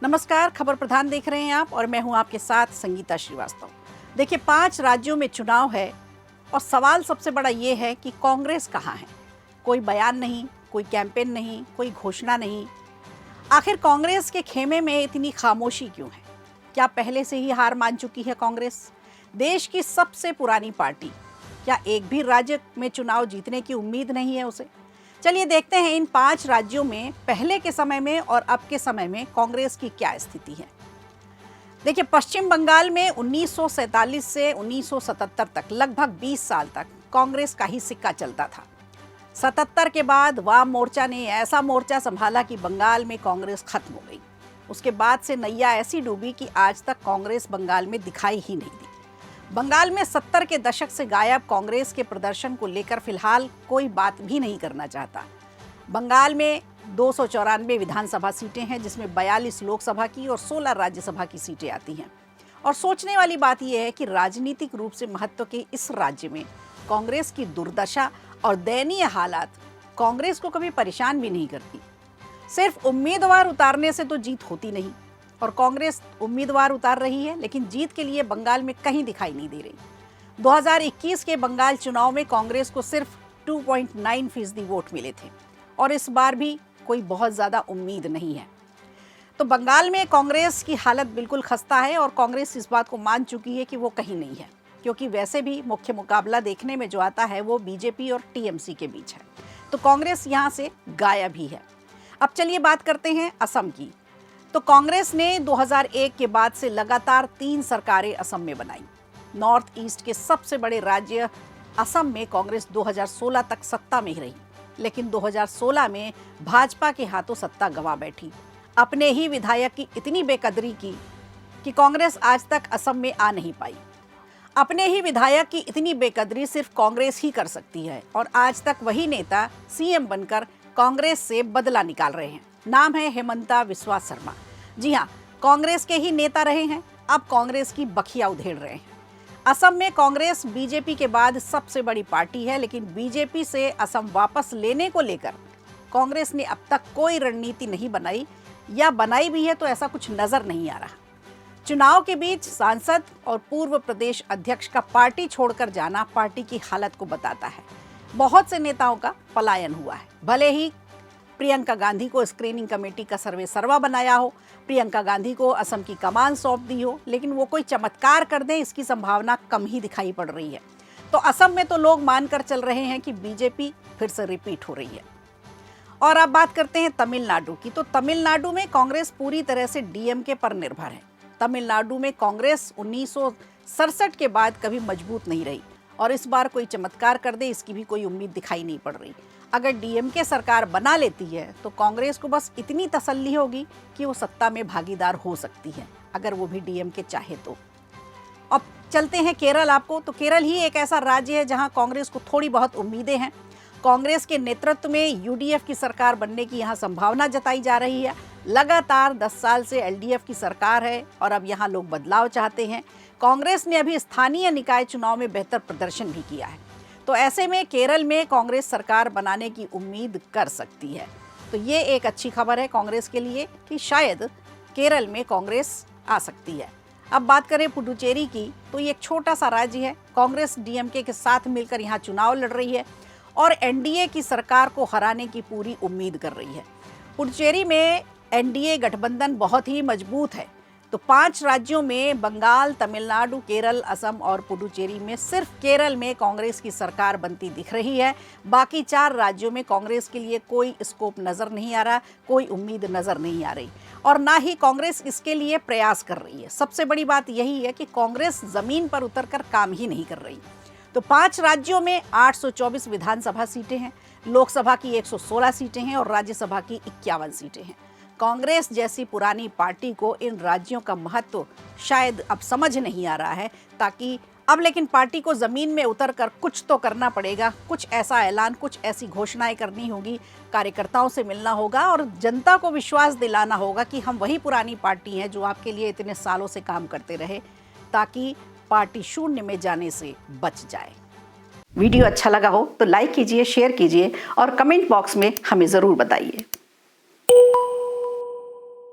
नमस्कार, खबर प्रधान देख रहे हैं आप और मैं हूं आपके साथ संगीता श्रीवास्तव। देखिए, 5 राज्यों में चुनाव है और सवाल सबसे बड़ा ये है कि कांग्रेस कहाँ है। कोई बयान नहीं, कोई कैंपेन नहीं, कोई घोषणा नहीं। आखिर कांग्रेस के खेमे में इतनी खामोशी क्यों है? क्या पहले से ही हार मान चुकी है कांग्रेस? देश की सबसे पुरानी पार्टी, क्या एक भी राज्य में चुनाव जीतने की उम्मीद नहीं है उसे? चलिए देखते हैं इन 5 राज्यों में पहले के समय में और अब के समय में कांग्रेस की क्या स्थिति है। देखिए, पश्चिम बंगाल में 1947 से 1977 तक लगभग 20 साल तक कांग्रेस का ही सिक्का चलता था। 77 के बाद वाम मोर्चा ने ऐसा मोर्चा संभाला कि बंगाल में कांग्रेस खत्म हो गई। उसके बाद से नैया ऐसी डूबी कि आज तक कांग्रेस बंगाल में दिखाई ही नहीं दी। बंगाल में 70 के दशक से गायब कांग्रेस के प्रदर्शन को लेकर फिलहाल कोई बात भी नहीं करना चाहता। बंगाल में 294 विधानसभा सीटें हैं, जिसमें 42 लोकसभा की और 16 राज्यसभा की सीटें आती हैं। और सोचने वाली बात यह है कि राजनीतिक रूप से महत्व के इस राज्य में कांग्रेस की दुर्दशा और दयनीय हालात कांग्रेस को कभी परेशान भी नहीं करती। सिर्फ उम्मीदवार उतारने से तो जीत होती नहीं, और कांग्रेस उम्मीदवार उतार रही है लेकिन जीत के लिए बंगाल में कहीं दिखाई नहीं दे रही। 2021 के बंगाल चुनाव में कांग्रेस को सिर्फ 2.9% वोट मिले थे और इस बार भी कोई बहुत ज़्यादा उम्मीद नहीं है। तो बंगाल में कांग्रेस की हालत बिल्कुल खस्ता है और कांग्रेस इस बात को मान चुकी है कि वो कहीं नहीं है, क्योंकि वैसे भी मुख्य मुकाबला देखने में जो आता है वो बीजेपी और टीएमसी के बीच है। तो कांग्रेस यहाँ से गायब ही है। अब चलिए बात करते हैं असम की। तो कांग्रेस ने 2001 के बाद से लगातार 3 सरकारें असम में बनाई। नॉर्थ ईस्ट के सबसे बड़े राज्य असम में कांग्रेस 2016 तक सत्ता में ही रही, लेकिन 2016 में भाजपा के हाथों सत्ता गंवा बैठी। अपने ही विधायक की इतनी बेकदरी की कि कांग्रेस आज तक असम में आ नहीं पाई। अपने ही विधायक की इतनी बेकदरी सिर्फ कांग्रेस ही कर सकती है और आज तक वही नेता सीएम बनकर कांग्रेस से बदला निकाल रहे हैं। नाम है हेमंता बिस्वा शर्मा। जी हाँ, कांग्रेस के ही नेता रहे हैं, अब कांग्रेस की बखिया उधेड़ रहे हैं। असम में कांग्रेस बीजेपी के बाद सबसे बड़ी पार्टी है, लेकिन बीजेपी से असम वापस लेने को लेकर कांग्रेस ने अब तक कोई रणनीति नहीं बनाई, या बनाई भी है तो ऐसा कुछ नजर नहीं आ रहा। चुनाव के बीच सांसद और पूर्व प्रदेश अध्यक्ष का पार्टी छोड़कर जाना पार्टी की हालत को बताता है। बहुत से नेताओं का पलायन हुआ है। भले ही प्रियंका गांधी को स्क्रीनिंग कमेटी का सर्वा बनाया हो, प्रियंका गांधी को असम की कमान सौंप दी हो, लेकिन वो कोई चमत्कार कर दें इसकी संभावना कम ही दिखाई पड़ रही है। तो असम में तो लोग मानकर चल रहे हैं कि बीजेपी फिर से रिपीट हो रही है। और अब बात करते हैं तमिलनाडु की। तो तमिलनाडु में कांग्रेस पूरी तरह से डीएमके पर निर्भर है। तमिलनाडु में कांग्रेस 1967 के बाद कभी मजबूत नहीं रही और इस बार कोई चमत्कार कर दे इसकी भी कोई उम्मीद दिखाई नहीं पड़ रही। अगर डीएमके सरकार बना लेती है तो कांग्रेस को बस इतनी तसल्ली होगी कि वो सत्ता में भागीदार हो सकती है, अगर वो भी डीएमके चाहे तो। अब चलते हैं केरल आपको। तो केरल ही एक ऐसा राज्य है जहां कांग्रेस को थोड़ी बहुत उम्मीदें हैं। कांग्रेस के नेतृत्व में यूडीएफ की सरकार बनने की यहाँ संभावना जताई जा रही है। लगातार 10 साल से एलडीएफ की सरकार है और अब यहाँ लोग बदलाव चाहते हैं। कांग्रेस ने अभी स्थानीय निकाय चुनाव में बेहतर प्रदर्शन भी किया है, तो ऐसे में केरल में कांग्रेस सरकार बनाने की उम्मीद कर सकती है। तो ये एक अच्छी खबर है कांग्रेस के लिए कि शायद केरल में कांग्रेस आ सकती है। अब बात करें पुडुचेरी की, तो ये एक छोटा सा राज्य है। कांग्रेस डीएमके के साथ मिलकर यहाँ चुनाव लड़ रही है और एनडीए की सरकार को हराने की पूरी उम्मीद कर रही है। पुडुचेरी में एनडीए गठबंधन बहुत ही मजबूत है। तो 5 राज्यों में बंगाल, तमिलनाडु, केरल, असम और पुडुचेरी में सिर्फ केरल में कांग्रेस की सरकार बनती दिख रही है। बाकी 4 राज्यों में कांग्रेस के लिए कोई स्कोप नज़र नहीं आ रहा, कोई उम्मीद नज़र नहीं आ रही और ना ही कांग्रेस इसके लिए प्रयास कर रही है। सबसे बड़ी बात यही है कि कांग्रेस ज़मीन पर उतरकर काम ही नहीं कर रही। तो 5 राज्यों में 824 विधानसभा सीटें हैं, लोकसभा की 116 सीटें हैं और राज्यसभा की 51 सीटें हैं। कांग्रेस जैसी पुरानी पार्टी को इन राज्यों का महत्व शायद अब समझ नहीं आ रहा है, ताकि अब लेकिन पार्टी को ज़मीन में उतरकर कुछ तो करना पड़ेगा। कुछ ऐसा ऐलान, कुछ ऐसी घोषणाएं करनी होगी, कार्यकर्ताओं से मिलना होगा और जनता को विश्वास दिलाना होगा कि हम वही पुरानी पार्टी हैं जो आपके लिए इतने सालों से काम करते रहे, ताकि पार्टी शून्य में जाने से बच जाए। वीडियो अच्छा लगा हो तो लाइक कीजिए, शेयर कीजिए और कमेंट बॉक्स में हमें ज़रूर बताइए।